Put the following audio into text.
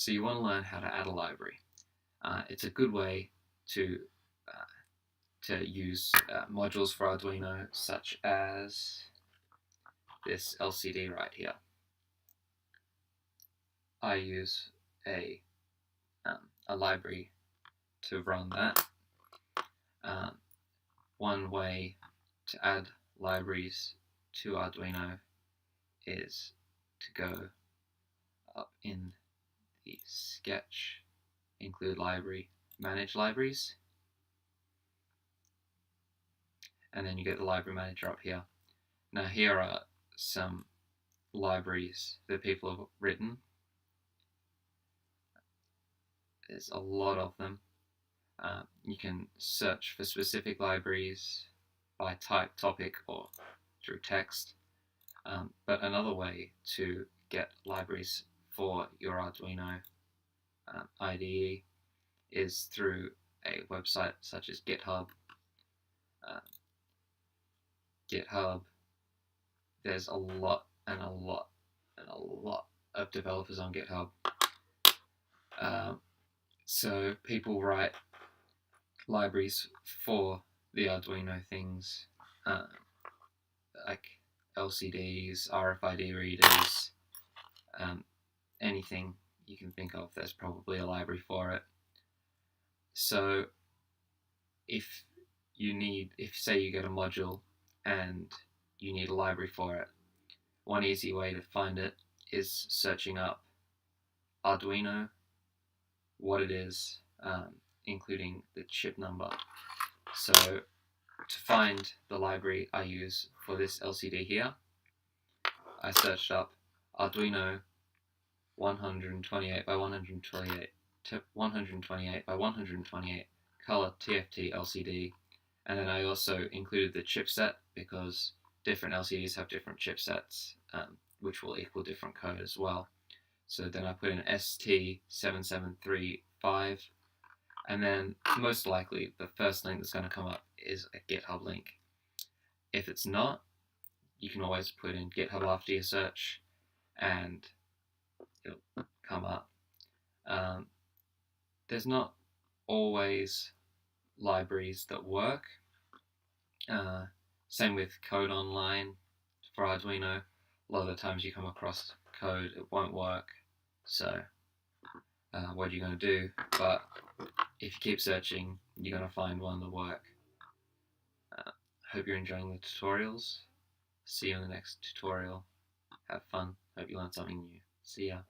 So you want to learn how to add a library. It's a good way to use modules for Arduino, such as this LCD right here. I use a library to run that. One way to add libraries to Arduino is to go up in the Sketch, Include Library, Manage Libraries, and then you get the library manager up here. Now here are some libraries that people have written. There's a lot of them. You can search for specific libraries by type, topic, or through text. But another way to get libraries for your Arduino IDE is through a website such as GitHub. GitHub, there's a lot of developers on GitHub. So people write libraries for the Arduino things, like LCDs, RFID readers, anything you can think of, there's probably a library for it. So if say you get a module and you need a library for it, one easy way to find it is searching up Arduino, what it is, including the chip number. So to find the library I use for this LCD here, I searched up Arduino 128 by 128 to 128 by 128 color TFT LCD, and then I also included the chipset because different LCDs have different chipsets, which will equal different code as well. So then I put in ST7735, and then most likely the first link that's going to come up is a GitHub link. If it's not, you can always put in GitHub after your search and it'll come up. There's not always libraries that work. Same with code online for Arduino. A lot of the times you come across code, it won't work. So what are you going to do? But if you keep searching, you're going to find one that work. Hope you're enjoying the tutorials. See you in the next tutorial. Have fun. Hope you learned something new. See ya.